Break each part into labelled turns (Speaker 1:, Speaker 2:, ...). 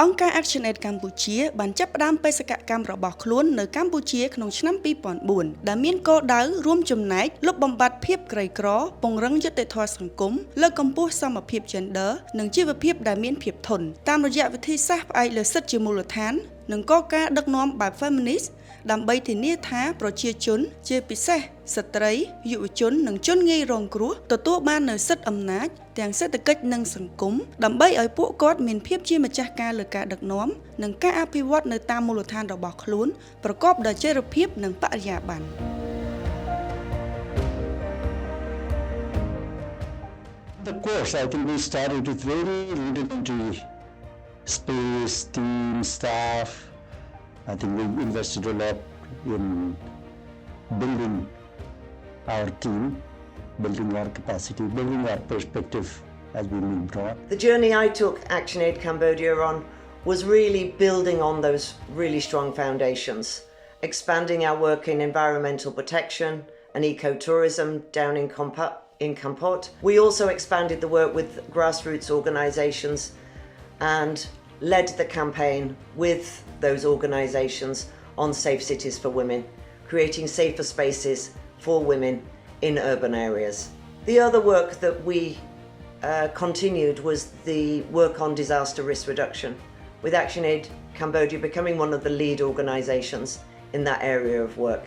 Speaker 1: អង្គការ ActionAid កម្ពុជាបានចាប់ផ្ដើមបេសកកម្មរបស់ខ្លួននៅកម្ពុជាក្នុងឆ្នាំ2004ដែលមានគោលដៅរួមចំណែកលុបបំបាត់ភាពក្រីក្រពង្រឹងយុត្តិធម៌សង្គមលើកកម្ពស់សមភាព Gender និងជីវភាពដែលមានភាពធន់តាមរយៈវិធីសាស្ត្រផ្អែកលើសិទ្ធិជាមូលដ្ឋាននិងកលការដឹកនាំបែប Feminist ដើម្បីធានាថាប្រជាជនជាពិសេសស្ត្រីយុវជននិងជនងាយរងគ្រោះទទួលបាននូវសិទ្ធិអំណាចទាំងសេដ្ឋកិច្ចនិងសង្គមដើម្បីឲ្យពួកគាត់មានភាពជាម្ចាស់ការលើការដឹកនាំនិងការអភិវឌ្ឍនៅតាមមូលដ្ឋានរបស់ខ្លួនប្រកបដោយចីរភាពនិងបរិយាបន្ន
Speaker 2: The course, I think we started with very rudimentary space, team, staff. I think we invested a lot in building our team, building our capacity, building our perspective as we moved on.
Speaker 3: The journey I took ActionAid Cambodia on was really building on those really strong foundations, expanding our work in environmental protection and ecotourism down in Kampot. We also expanded the work with grassroots organisations and led the campaign with those organisations on safe cities for women, creating safer spaces for women in urban areas. The other work that we continued was the work on disaster risk reduction, with ActionAid Cambodia becoming one of the lead organisations in that area of work.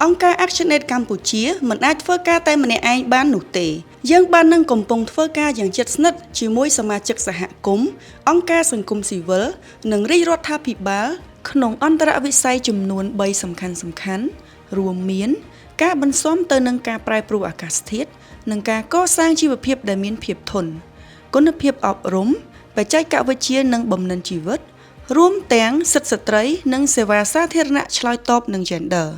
Speaker 1: អង្គការ ActionAid កម្ពុជាមិនអាចធ្វើការតែម្នាក់ឯងបាននោះទេយើងបាននឹងកំពុងធ្វើការយ៉ាងជិតស្និទ្ធជាមួយសមាជិកសហគមន៍អង្គការសង្គមស៊ីវិលនិងរាជរដ្ឋាភិបាលក្នុងអន្តរវិស័យចំនួន3សំខាន់ៗរួមមានការបន្ស៊ាំទៅនឹងការប្រែប្រួលអាកាសធាតុនិងការកសាងជីវភាពដែលមានភាពធន់គុណភាពអប់រំបច្ចេកវិទ្យានិងបំណិនជីវិតរួមទាំងសិទ្ធិស្ត្រីនិងសេវាសាធារណៈឆ្លើយតបនឹង Gender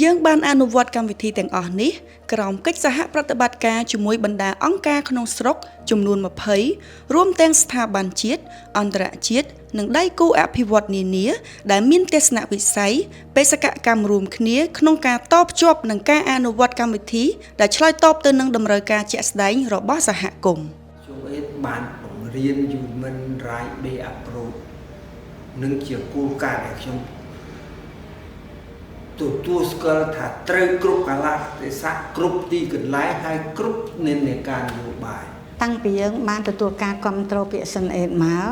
Speaker 1: យើងបានអនុវត្តកម្មវិធីទាំងអស់នេះក្រោមកិច្ចសហប្រតិបត្តិការជាមួយបណ្ដាអង្គការក្នុងស្រុកចំនួន20រួមទាំងស្ថាប័នជាតិអន្តរជាតិនិងដៃគូអភិវឌ្ឍន៍នានាដែលមានទស្សនវិស័យបេសកកម្មរួមគ្នាក្នុងការតភ្ជាប់នឹងការអនុវត្តកម្មវិធីដែលឆ្លើយតបទៅនឹងតម្រូវការជាក់ស្ដែងរបស់សហគមន៍
Speaker 4: ActionAid បានបង្រៀន Human Rights Based Approach និងជាគោលការណ៍ដែលខ្ញុំទទួលស្គាល់ថាត្រូវគ្រប់កាលៈទេសៈគ្រប់ទីកន្លែងហើយគ្រប់និន្នាការនយោបាយ
Speaker 5: តាំងពីយើងបានទទួលការគ្រប់គ្រងពី ActionAid មក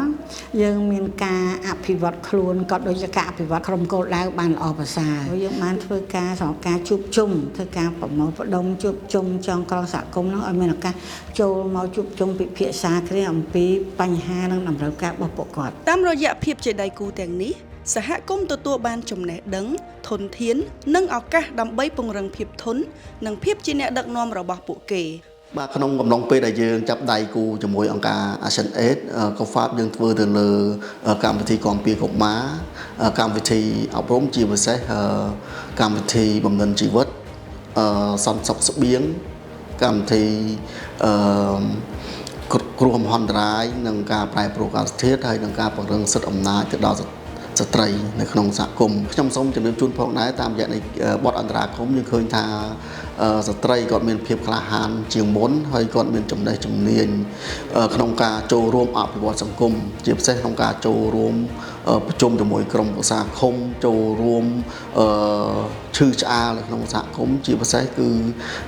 Speaker 5: យើងមានការអភិវឌ្ឍខ្លួនក៏ដូចជាការអភិវឌ្ឍក្រុមគោលដៅបានល្អប្រសើរយើងបានធ្វើការសម្រាប់ការជួបជុំធ្វើការប្រមូលផ្ដុំជួបជុំចងក្រងសហគមន៍នោះឲ្យមានឱកាសចូលមកជួបជុំពិភាក្សាគ្នាអំពីបញ្ហានិងតម្រូវការរបស់ពួកគាត់
Speaker 1: តាមរយៈភាពជាដៃគូទាំងនេះសហគមន៍ទទួលបានចំណេះដឹងធនធាននិងឱកាសដើម្បីពង្រឹងភាពធន់និងភាពជាអ្នកដឹកនាំរបស់ពួកគេ
Speaker 6: បាទក្នុងកំឡុងពេលដែលយើងចាប់ដៃគូជាមួយអង្គការ ActionAid ក៏ FAB យើងធ្វើទៅលើកម្មវិធីគាំពារកុមារកម្មវិធីអប់រំជាពិសេសកម្មវិធីបំណិនជីវិតសន្តិសុខស្បៀងកម្មវិធីគ្រោះមហន្តរាយនិងការប្រែប្រួលអាកាសធាតុហើយនិងការពង្រឹងសិទ្ធិអំណាចទៅដល់ស្ត្រីនៅក្នុងសហគមន៍ខ្ញុំសូមជម្រាបជូនផងដែរតាមរយៈនៃបទអន្តរាគមន៍យើងឃើញថាស្ត្រីគាត់មានភាពក្លាហានជាងមុនហើយគាត់មានចំណេះជំនាញក្នុងការចូលរួមអភិវឌ្ឍសង្គមជាពិសេសក្នុងការចូលរួមប្រជុំជាមួយក្រុមប្រឹក្សាឃុំចូលរួមឈឺឆ្អាលនៅក្នុងសហគមន៍ជាពិសេសគឺ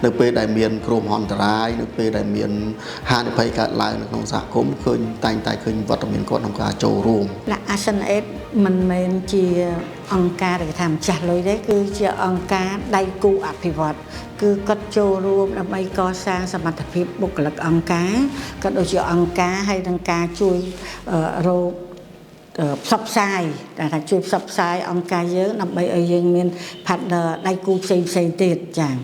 Speaker 6: នៅពេលដែលមានគ្រោះមហន្តរាយនៅពេលដែលមានហានិភ័យកើតឡើងនៅក្នុងសហគមន៍ឃើញតែងតែឃើញវត្តមានគាត់ក្នុងការចូលរួម
Speaker 5: ActionAid មិនមែនជាអង្គការដែលថាម្ចាស់លុយទេគឺជាអង្គការដៃគូអភិវឌ្ឍន៍គឺគាត់ចូលរួមដើម្បីកសាងសមត្ថភាពបុគ្គលិកអង្គការក៏ដូចជាអង្គការហើយនឹងការជួយរកផ្សព្វផ្សាយតែថាជួយផ្សព្វផ្សាយអង្គការយើងដើម្បីឲ្យយើងមាន partner ដៃគូផ្សេងៗទៀតចា៎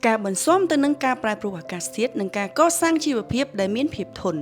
Speaker 5: ការបន្ស៊ាំទៅនឹងការប្រែប្រួលអាកាសធាតុនិងការកសាងជីវភាពដែលមានភាពធន់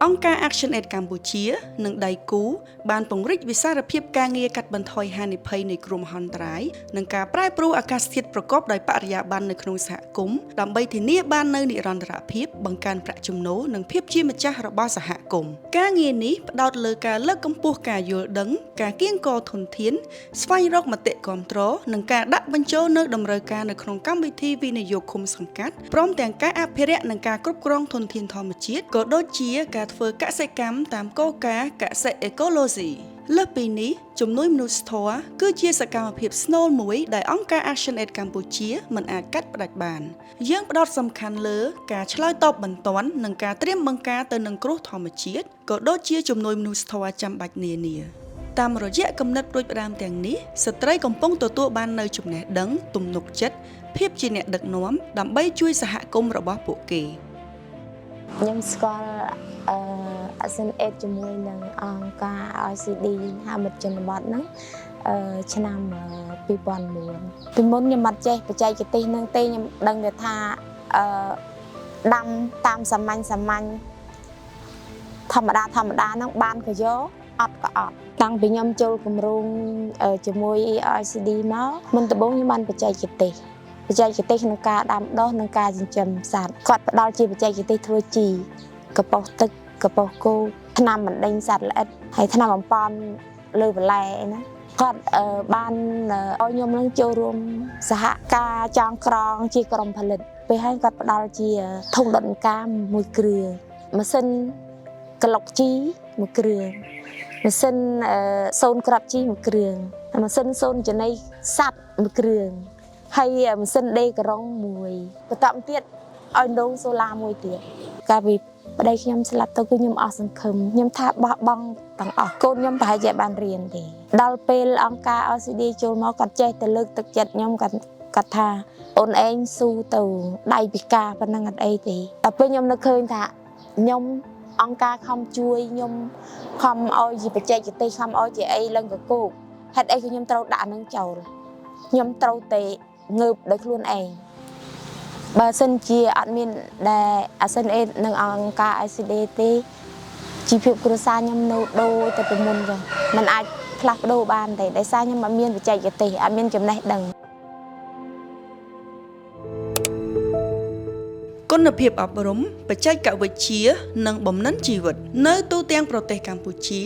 Speaker 1: អង្គការ ActionAid កម្ពុជានិងដៃគូបានពង្រីកវិសាលភាពការងារកាត់បន្ថយហានិភ័យនៃគ្រោះមហន្តរាយនិងការប្រែប្រួលអាកាសធាតុប្រកបដោយបរិយាបន្ននៅក្នុងសហគមន៍ដើម្បីធានាបាននូវនិរន្តរភាពបង្កើនប្រាក់ចំណូលនិងភាពជាម្ចាស់របស់សហគមន៍ការងារនេះផ្ដោតលើការលើកកម្ពស់ការយល់ដឹងការកៀងគរធនធានស្វែងរកមតិគាំទ្រនិងការដាក់បញ្ចូលនូវតម្រូវការនៅក្នុងកម្មវិធីវិនិយោគឃុំសង្កាត់ព្រមទាំងការអភិរក្សនិងការគ្រប់គ្រងធនធានធម្មជាតិក៏ដូចជាការធ្វើកសិកម្មតាមគោលការណ៍កសិអេកូឡូស៊ីលើសពីនេះជំនួយមនុស្សធម៌គឺជាសកម្មភាពស្នូលមួយដែលអង្គការ ActionAid កម្ពុជាមិនអាចកាត់ផ្តាច់បានយើងផ្ដោតសំខាន់លើការឆ្លើយតបបន្ទាន់និងការត្រៀមបង្ការទៅនឹងគ្រោះធម្មជាតិក៏ដូចជាជំនួយមនុស្សធម៌ចាំបាច់នានាតាមរយៈគំនិតប្រួយផ្ដាមទាំងនេះស្ត្រីកំពុងទទួលបាននូវចំណេះដឹងទំនុកចិត្តភាពជាអ្នកដឹកនាំដើម្បីជួយសហគមន៍របស់ពួកគេ
Speaker 7: ខ្ញុំស្គាល់ ActionAid ជាមួយនឹងអង្គការ OECD ហាមិត្តជនបទហ្នឹងឆ្នាំ2009ពីមុនខ្ញុំអត់ចេះបច្ចេកទេសហ្នឹងទេខ្ញុំដឹងតែថាដាំតាមសាមញ្ញធម្មតាហ្នឹងបានក៏យកអត់ក៏អត់តាំងពីខ្ញុំចូលគម្រោងជាមួយ OECD មកមុនដំបូងខ្ញុំបានបច្ចេកទេសក្នុងការដាំដុះនិងការចិញ្ចឹមសត្វគាត់ផ្ដល់ជាបច្ចេកទេសធ្វើជីកប៉ុសទឹកកប៉ុសគោថ្នាំបណ្ដេញសត្វល្អិតហើយថ្នាំបំប៉នលើបន្លែណាគាត់បានឲ្យខ្ញុំនឹងចូលរួមសហការចងក្រងជាក្រុមផលិតពេលហើយគាត់ផ្ដល់ជាធុងដុតកាមមួយគ្រឿងម៉ាស៊ីនក្លុកជីមួយគ្រឿងម៉ាស៊ីនសូនក្របជីមួយគ្រឿងម៉ាស៊ីនសូនចំណីសត្វមួយគ្រឿងហើយម៉ាស៊ីនដេការ៉ុងមួយបន្តទៀតឲ្យដងសូឡាមួយទៀតកាលពីប្តីខ្ញុំស្លាប់ទៅគឺខ្ញុំអស់សង្ឃឹមខ្ញុំថាបោះបង់ទាំងអស់កូនខ្ញុំប្រហែលជាបានរៀនទេដល់ពេលអង្គការ OECD ចូលមកគាត់ចេះតែលើកទឹកចិត្តខ្ញុំគាត់ថាអូនឯងស៊ូទៅដៃពិការប៉ុណ្ណឹងអត់អីទេតែពេលខ្ញុំនឹកឃើញថាខ្ញុំអង្គការខំជួយខ្ញុំខំឲ្យជាបច្ចេកទេសខំឲ្យជាអីឡើងកកោកហេតុអីគឺខ្ញុំត្រូវដាក់នឹងចោលខ្ញុំត្រូវតែងើបដោយខ្លួនឯងបើសិនជាអត់មានដែល ActionAid និងអង្គការ OECD ទេជីវភាពគ្រួសារខ្ញុំនៅដូរទៅពីមុនចឹងมันអាចផ្លាស់ប្ដូរបានទេដោយសារខ្ញុំអត់មានបច្ចេកទេសអត់មានចំណេះដឹង
Speaker 1: គុណភាពអប់រំបច្ចេកវិទ្យានិងបំណិនជីវិតនៅទូទាំងប្រទេសកម្ពុជា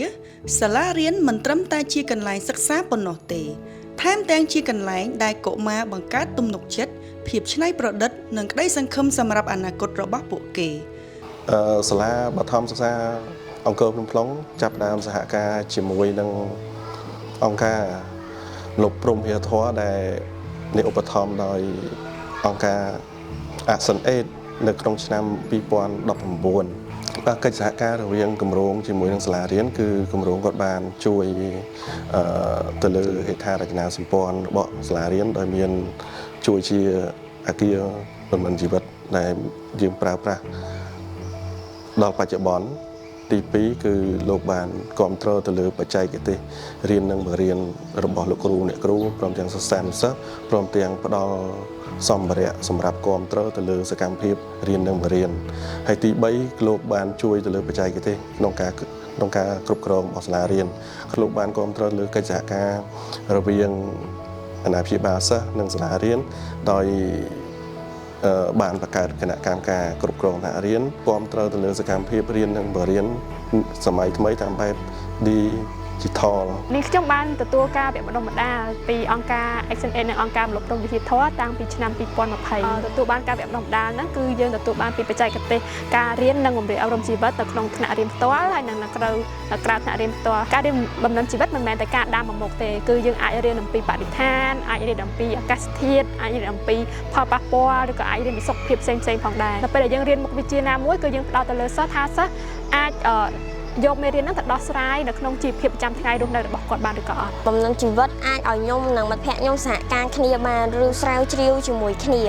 Speaker 1: សាលារៀនមិនត្រឹមតែជាកន្លែងសិក្សាប៉ុណ្ណោះទេថែមទាំងជាកន្លែងដែលកុមារបង្កើតទំនុកចិត្តភាពច្នៃប្រឌិតនិងក្តីសង្ឃឹមសម្រាប់អនាគតរបស់ពួកគេ
Speaker 8: សាលាបឋមសិក្សាអង្គរភ្នំផ្លុងចាប់ផ្ដើមសហការជាមួយនឹងអង្គការលោកព្រំហេធរដែលនេះឧបត្ថម្ភដោយអង្គការ ActionAid នៅក្នុងឆ្នាំ2019កិច្ចសហការរវាងគម្រោងជាមួយនឹងសាលារៀនគឺគម្រោងគាត់បានជួយទៅលើហេដ្ឋារចនាសម្ព័ន្ធរបស់សាលារៀនដោយមានជួយជាអគារបំណិនជីវិតដែលយើងប្រើប្រាស់ដល់បច្ចុប្បន្នទី2គឺលោកបានគ្រប់គ្រងទៅលើបច្ចេកទេសរៀននិងបង្រៀនរបស់លោកគ្រូអ្នកគ្រូព្រមទាំងសិស្សានុសិស្សព្រមទាំងផ្ដល់សម្ភារៈសម្រាប់គ្រប់គ្រងទៅលើសកម្មភាពរៀននិងបង្រៀនហើយទី3លោកបានជួយទៅលើបច្ចេកទេសក្នុងការគ្រប់គ្រងរបស់សាលារៀនលោកបានគ្រប់គ្រងលើកិច្ចសហការរវាងអាណាព្យាបាលសិស្សនិងសាលារៀនដោយបានបង្កើតគណៈកម្មការគ្រប់គ្រងថ្នាក់រៀនគ្រប់គ្រងទៅលើសកម្មភាពរៀននិងបង្រៀនសម័យថ្មីតាមបែប Digital
Speaker 9: នេះខ្ញុំបានទទួលការវគ្គបណ្ដុះបណ្ដាលពីអង្គការ ActionAid និងអង្គការមលព្រំវិទ្យាធម៌តាំងពីឆ្នាំ2020ទទួលបានការវគ្គបណ្ដុះបណ្ដាលហ្នឹងគឺយើងទទួលបានពីបច្ចេកទេសការរៀននិងបម្រើអប់រំជីវិតនៅក្នុងថ្នាក់រៀនផ្ទាល់ហើយនិងនៅក្រៅថ្នាក់រៀនផ្ទាល់ការរៀនបំណិនជីវិតមិនមែនតែការដាំមុខទេគឺយើងអាចរៀនអំពីបរិស្ថានអាចរៀនអំពីអាកាសធាតុអាចរៀនអំពីផលប៉ះពាល់ឬក៏អាចរៀនពីសុខភាពផ្សេងៗផងដែរនៅពេលដែលយើងរៀនមុខវិជ្ជាណាមួយគឺយើងផ្ដោតទៅលើសិស្សថាសិស្សអាចយកមេរៀនហ្នឹងទៅដោះស្រាយនៅក្នុងជីវភាពប្រចាំថ្ងៃរស់នៅរបស់គាត់បានឬក៏អត់
Speaker 7: បំណិនជីវិតអាចឲ្យខ្ញុំនិងមិត្តភក្តិខ្ញុំសហការគ្នាបានឬស្រាវជ្រាវជាមួយគ្នា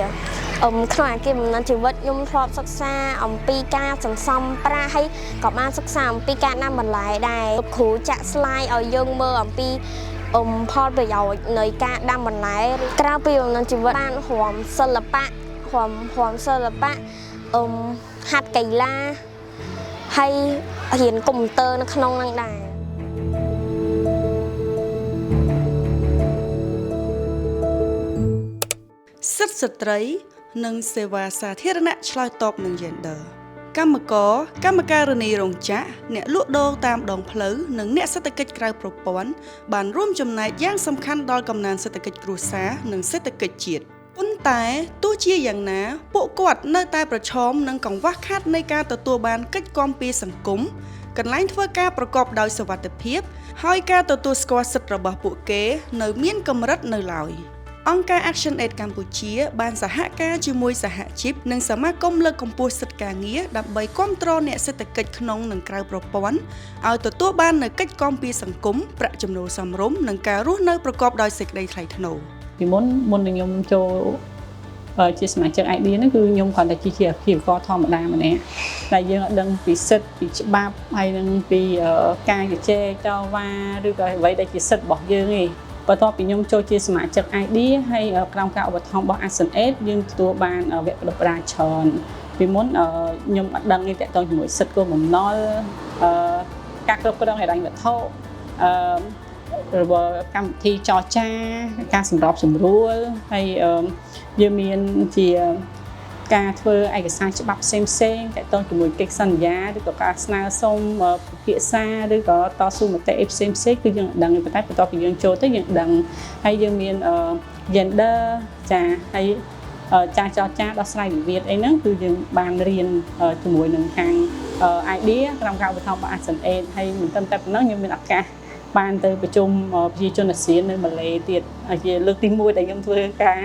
Speaker 7: ក្នុងអាគារបំណិនជីវិតខ្ញុំធ្លាប់សិក្សាអំពីការសន្សំប្រាក់ហើយក៏បានសិក្សាអំពីការដាំបន្លែដែរគ្រូចាក់ស្លាយឲ្យយើងមើលអំពីផលប្រយោជន៍នៃការដាំបន្លែក្រៅពីបំណិនជីវិតបានរួមសិល្បៈហាត់កីឡាហ ហើយរៀនកុំព្យូទ័រនៅក្នុងហ្នឹងដែរ
Speaker 1: សិទ្ធិស្ត្រីនិងសេវាសាធារណៈឆ្លើយតបនឹង gender កម្មការនីរោងចក្រអ្នកលក់ដូរតាមដងផ្លូវនិងអ្នកសេដ្ឋកិច្ចក្រៅប្រព័ន្ធបានរួមចំណែកយ៉ាងសំខាន់ដល់កំណើនសេដ្ឋកិច្ចគ្រួសារនិងសេដ្ឋកិច្ចជាតិប៉ុន្តែទោះជាយ៉ាងណាពួកគាត់នៅតែប្រឈមនឹងកង្វះខាតនៃការទទួលបានកិច្ចគាំពារសង្គមកន្លែងធ្វើការប្រកបដោយសុវត្ថិភាពហើយការទទួលស្គាល់សិទ្ធិរបស់ពួកគេនៅមានកម្រិតនៅឡើយ អង្គការ ActionAid កម្ពុជាបានសហការជាមួយសហជីពនិងសមាគមលើកកម្ពស់សិទ្ធិការងារដើម្បីគាំទ្រអ្នកសេដ្ឋកិច្ចក្នុងនិងក្រៅប្រព័ន្ធឲ្យទទួលបាននូវកិច្ចគាំពារសង្គមប្រាក់ចំណូលសមរម្យនិងការរស់នៅប្រកបដោយសេចក្តីថ្លៃថ្នូរ
Speaker 10: ពីមុននឹងខ្ញុំចូលជាសមាជិក ID ហ្នឹងគឺខ្ញុំគ្រាន់តែជាអាជីវករធម្មតាម្នាក់តែយើងអត់ដឹងពីសិទ្ធិពីច្បាប់ហើយនឹងពីការជជែកតវ៉ាឬក៏អ្វីដែលជាសិទ្ធិរបស់យើងឯង បន្ទាប់ពីខ្ញុំចូលជាសមាជិក ID ហើយក្រោមការឧបត្ថម្ភរបស់ ActionAid យើងទទួលបានវគ្គបណ្ដុះបណ្ដាលច្រើនពីមុនខ្ញុំអត់ដឹងទេតកតងជាមួយសិទ្ធិគោលបំណុលការគ្រប់គ្រងហិរញ្ញវត្ថុរបស់កម្មវិធីចរចាការសម្របសម្រួលហើយយើងមានជាការធ្វើឯកសារច្បាប់ផ្សេងៗតកតងជាមួយកិច្ចសន្យាឬក៏ការស្នើសុំពិភាក្សាឬក៏តស៊ូមតិផ្សេងៗគឺយើងដឹងប៉ុន្តែបន្ទាប់ពីយើងចូលទៅយើងដឹងហើយយើងមាន gender ចាហើយចាចរចាដោះស្រាយវិវាទអីហ្នឹងគឺយើងបានរៀនជាមួយនឹងខាង idea ក្រោមការឧបត្ថម្ភរបស់ ActionAid ហើយមិនត្រឹមតែប៉ុណ្ណោះខ្ញុំមានឱកាសបានទៅប្រជុំប្រជាជនអាស៊ាននៅម៉ាឡេទៀតជាលើកទី1ដែលខ្ញុំធ្វើការ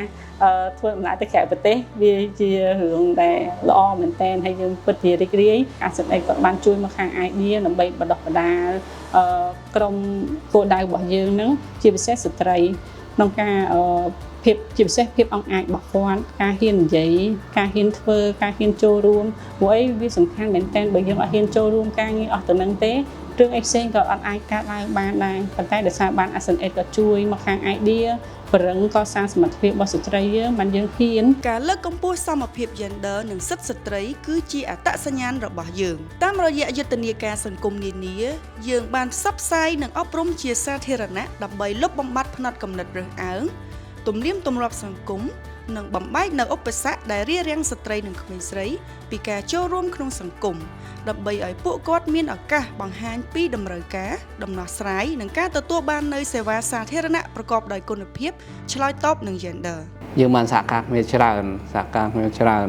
Speaker 10: ធ្វើដំណើរទៅក្រៅប្រទេសវាជារឿងដែលល្អមែនតើហើយយើងពិតជារីករាយ ActionAid ក៏បានជួយមកខាង idea ដើម្បីបណ្ដុះបណ្ដាលក្រុមគោលដៅរបស់យើងហ្នឹងជាពិសេសស្ត្រីក្នុងការភាពជាពិសេសភាពអង្អាចរបស់គាត់ការហ៊ាននិយាយការហ៊ានធ្វើការហ៊ានចូលរួមព្រោះអីវាសំខាន់មែនតើបើយើងអត់ហ៊ានចូលរួមការងារអស់ទៅនឹងទេរឿងអីផ្សេងក៏អត់អាចកើតឡើងបានដែរប៉ុន្តែដោយសារបាន ActionAid ក៏ជួយមកខាង idea ពង្រឹងកសាងសមត្ថភាពរបស់ស្ត្រីយើងបានយើងហ៊ាន
Speaker 1: ការលើកកម្ពស់សមភាព gender និងសិទ្ធិស្ត្រីគឺជាអត្តសញ្ញាណរបស់យើងតាមរយៈយុទ្ធនាការសង្គមនានាយើងបានផ្សព្វផ្សាយនិងអប់រំជាសាធារណៈដើម្បីលុបបំបាត់ផ្នត់គំនិតរើសអើងទំនៀមទម្លាប់សង្គមនិងបំបែកនូវឧបសគ្គដែលរារាំងស្ត្រីនិងក្មេងស្រីពីការចូលរួមក្នុងសង្គមដើម្បីឲ្យពួកគាត់មានឱកាសបង្ហាញពីតម្រូវការដំណោះស្រាយនិងការទទួលបាននូវសេវាសាធារណៈប្រកបដោយគុណភាពឆ្លើយតបនឹង gender
Speaker 11: យើងបានសហការគ្នាច្រើន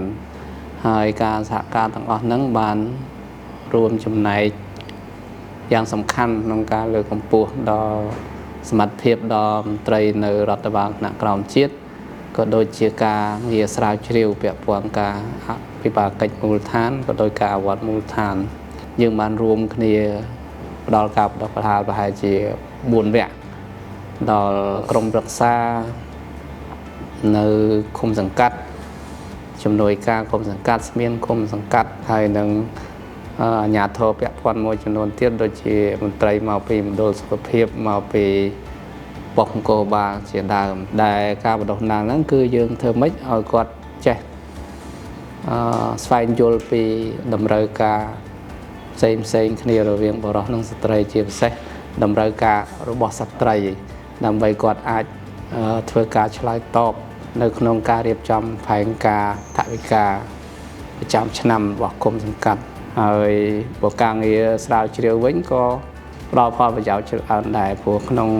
Speaker 11: ហើយការសហការទាំងអស់ហ្នឹងបានរួមចំណែកយ៉ាងសំខាន់ក្នុងការលើកកម្ពស់ដល់សមត្ថភាពដល់មន្ត្រីនៅរដ្ឋបាលថ្នាក់ក្រោមជាតិក៏ដូចជាការងារស្រាវជ្រាវពាក់ព័ន្ធការអភិបាលកិច្ចមូលដ្ឋានក៏ដូចការអវត្តមូលដ្ឋានយើងបានរួមគ្នាផ្ដល់ការបណ្ដុះបណ្ដាលប្រហែលជា4វគ្គដល់ក្រុមប្រឹក្សានៅឃុំសង្កាត់ជំនួយការឃុំសង្កាត់ស្មានឃុំសង្កាត់ហើយនឹងអាជ្ញាធរពាក់ព័ន្ធមួយចំនួនទៀតដូចជាមន្ត្រីមកពីមណ្ឌលសុខភាពមកពីបង្គោលបាលជាដើមដែលការបណ្ដុះបណ្ដាលហ្នឹងគឺយើងធ្វើម៉េចឲ្យគាត់ចេះស្វែងយល់ពីតម្រូវការផ្សេងគ្នារវាងបុរសនិងស្ត្រីជាពិសេសតម្រូវការរបស់ស្ត្រីដើម្បីគាត់អាចធ្វើការឆ្លើយតបនៅក្នុងការរៀបចំផែនការថវិកាប្រចាំឆ្នាំរបស់គុំសង្កាត់ហើយបើការងារស្រាវជ្រាវវិញក៏ផ្ដល់ផលប្រយោជន៍ច្រើនដែរព្រោះក្នុង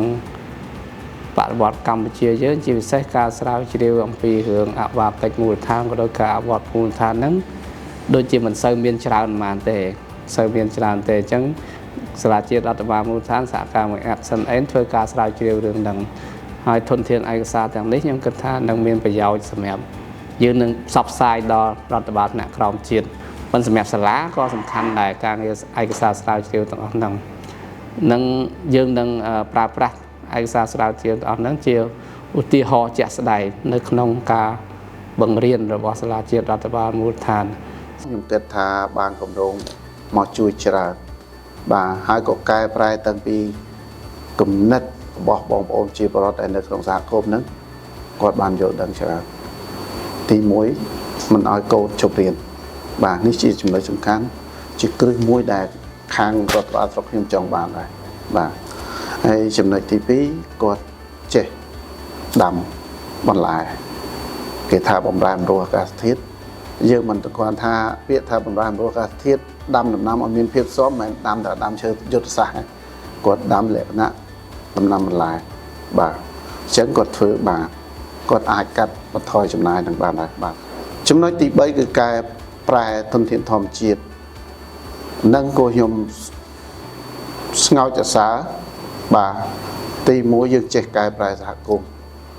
Speaker 11: បរិបទកម្ពុជាយើងជាពិសេសការស្រាវជ្រាវអំពីរឿងអភិបាលកិច្ចមូលដ្ឋានក៏ដូចការអភិវឌ្ឍមូលដ្ឋានហ្នឹងដូចជាមិនសូវមានច្រើនប៉ុន្មានទេអញ្ចឹងសាលាជាតិរដ្ឋបាលមូលដ្ឋានសហការមួយ ActionAid ធ្វើការស្រាវជ្រាវរឿងហ្នឹងហើយធនធានឯកសារទាំងនេះខ្ញុំគិតថានឹងមានប្រយោជន៍សម្រាប់យើងនឹងផ្សព្វផ្សាយដល់រដ្ឋបាលថ្នាក់ក្រោមជាតិប៉ុន្តែសម្រាប់សាលាក៏សំខាន់ដែរការងារឯកសារស្រាវជ្រាវទាំងអស់ហ្នឹងនឹងយើងនឹងប្រើប្រាស់ឯកសារស្រាវជ្រាវទាំងអស់ហ្នឹងជាឧទាហរណ៍ជាក់ស្ដែងនៅក្នុងការបង្រៀនរបស់សាលាជាតិរដ្ឋបាលមូលដ្ឋាន
Speaker 6: ខ្ញុំគិតថាបានគម្រោងមកជួយច្រើនបាទហើយក៏កែប្រែតាំងពីគំនិតរបស់បងប្អូនជាបរិបទនៅក្នុងសហគមន៍ហ្នឹងគាត់បានយល់ដឹងច្រើនទី1មិនឲ្យកូនជប់រៀនបាទនេះជាចំណុចសំខាន់ ជាគ្រឹះមួយដែលខាងរដ្ឋបាលស្រុកខ្ញុំចង់បានដែរបាទហើយចំណុចទី2គាត់ចេះដាំបន្លែគេថាបំរែបំរួសអាកាសធាតុយើងមិនទៅគាត់ថាពាក្យថាបំរែបំរួសអាកាសធាតុដាំដំណាំឲ្យមានភាពស៊ាំមិនដាំតែដាំឈើយុទ្ធសាស្ត្រគាត់ដាំលក្ខណៈដំណាំបន្លែបាទអញ្ចឹងគាត់ធ្វើបាទគាត់អាចកាត់បន្ថយចំណាយនឹងបានដែរបាទចំណុចទី3គឺកែប្រែធនធានធម្មជាតិនិងក៏ខ្ញុំស្ងោចអសាបាទទី1យើងចេះកែប្រែសហគមន៍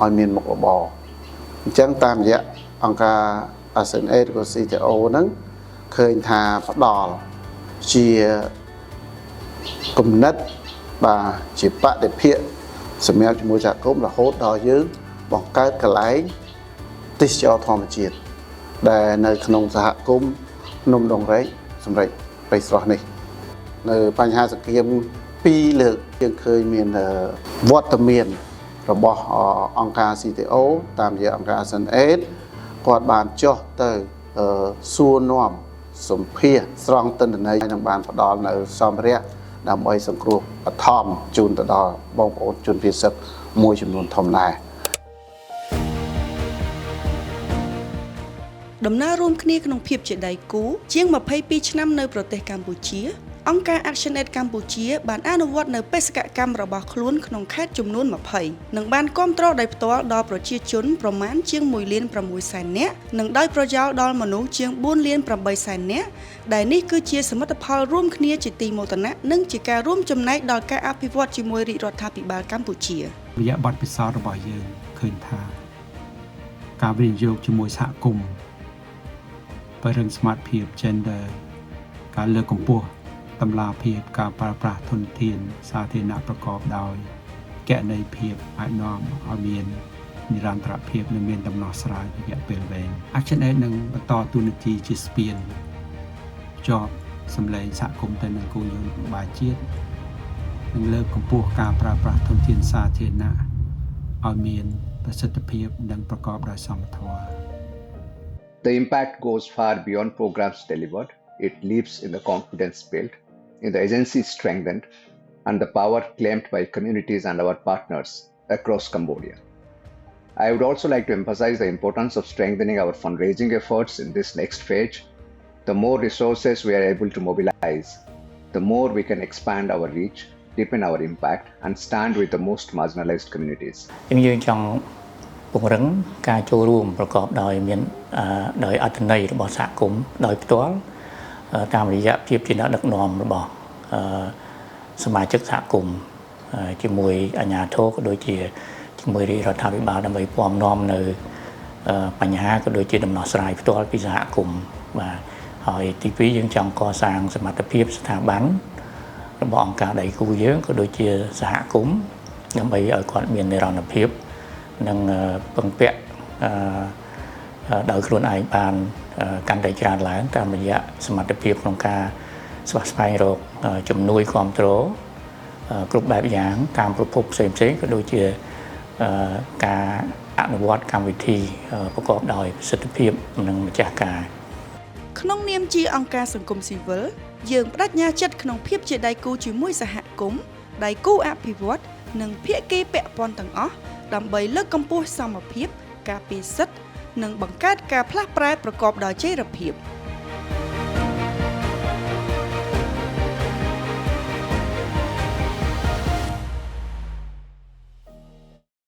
Speaker 6: ឲ្យមានមុខរបរអញ្ចឹងតាមរយៈអង្គការ ASEAN ឬក៏ CTO ហ្នឹងឃើញថាផ្ដល់ជាគំនិតបាទជាបដិភាគសម្រាប់ជាមួយសហគមន៍រហូតដល់យើងបង្កើតកន្លែងទេសចរធម្មជាតិដែលនៅក្នុងសហគមន៍ភ្នំដងរែកសម្រាប់ព្រៃស្រស់នេះនៅបញ្ហាសង្គ្រាម2លើកយើងឃើញមានវត្តមានរបស់អង្គការ CTO តាមរយៈអង្គការ ASEAN គាត់បានចុះទៅសួរនាំសម្ភារស្រង់ទិន្នន័យនឹងបានផ្ដល់នៅសម្ភារៈដើម្បីសង្គ្រោះបឋមជូនទៅដល់បងប្អូនជនភៀសសិទ្ធិមួយចំនួនធំដែរ
Speaker 1: ដំណើររួមគ្នាក្នុងភាពជាដៃគូជាង22ឆ្នាំនៅប្រទេសកម្ពុជាអង្គការ ActionAid កម្ពុជាបានអនុវត្តនៅបេសកកម្មរបស់ខ្លួនក្នុងខេត្តចំនួន20និងបានគាំទ្រដោយផ្ទាល់ដល់ប្រជាជនប្រមាណជាង1.6 លាននាក់និងដោយប្រយោលដល់មនុស្សជាង4.8 លាននាក់ដែលនេះគឺជាសមិទ្ធផលរួមគ្នាជាទីមោទនៈនិងជាការរួមចំណែកដល់ការអភិវឌ្ឍជាមួយរាជរដ្ឋាភិបាលកម្ពុជា
Speaker 4: រយៈបទពិសោធន៍របស់យើងឃើញថាការវិនិយោគជាមួយសហគមន៍បរិញ្ញាសមត្ថភាព gender ការលើកកម្ពស់តម្លាភាពការប្រើប្រាស់ធនធានសាធារណៈប្រកបដោយគណនេយ្យភាពអាចនាំឲ្យមាននិរន្តរភាពនិងមានដំណោះស្រាយរយៈពេលវែង ActionAid នឹងបន្តតួនាទីជាស្ពានភ្ជាប់សម្លេងសហគមន៍ទៅនឹងគោលនយោបាយជាតិនិងលើកកម្ពស់ការប្រើប្រាស់ធនធានសាធារណៈឲ្យមានប្រសិទ្ធភាពនិងប្រកបដោយសមធម៌
Speaker 12: The impact goes far beyond programs delivered. It lives in the confidence built, in the agency strengthened, and the power claimed by communities and our partners across Cambodia. I would also like to emphasize the importance of strengthening our fundraising efforts in this next phase. The more resources we are able to mobilize, the more we can expand our reach, deepen our impact, and stand with the most marginalized communities.
Speaker 13: ពង្រឹងការចូលរួមប្រកបដោយមានដោយអត្ថន័យរបស់សហគមន៍ដោយផ្ទាល់តាមរយៈភាពជាអ្នកដឹកនាំរបស់សមាជិកសហគមន៍ជាមួយអាជ្ញាធរក៏ដូចជាជាមួយរាជរដ្ឋាភិបាលដើម្បីពំនាំនៅបញ្ហាក៏ដូចជាដំណោះស្រាយផ្ទាល់ពីសហគមន៍បាទហើយទី2យើងចង់កសាងសមត្ថភាពស្ថាប័នរបស់អង្គការដៃគូយើងក៏ដូចជាសហគមន៍ដើម្បីឲ្យគាត់មាននិរន្តរភាពនិងពឹងពាក់ដោយខ្លួនឯងបានកាន់តែច្រើនឡើងតាមរយៈសមត្ថភាពក្នុងការស្វះស្វែងរកជំនួយគ្រប់គ្រងគ្រប់បែបយ៉ាងតាមប្រភពផ្សេងៗក៏ដូចជាការអនុវត្តកម្មវិធីប្រកបដោយប្រសិទ្ធភាពនិងម្ចាស់ការ
Speaker 1: ក្នុងនាមជាអង្គការសង្គមស៊ីវិលយើងបដិញ្ញាចិត្តក្នុងភាពជាដៃគូជាមួយសហគមន៍ដៃគូអភិវឌ្ឍនិងភាគីពាក់ព័ន្ធទាំងអស់ដើម្បីលើកកម្ពស់សមភាពការពារសិទ្ធិនិងបង្កើតការផ្លាស់ប្រែប្រកបដោយចីរភាព។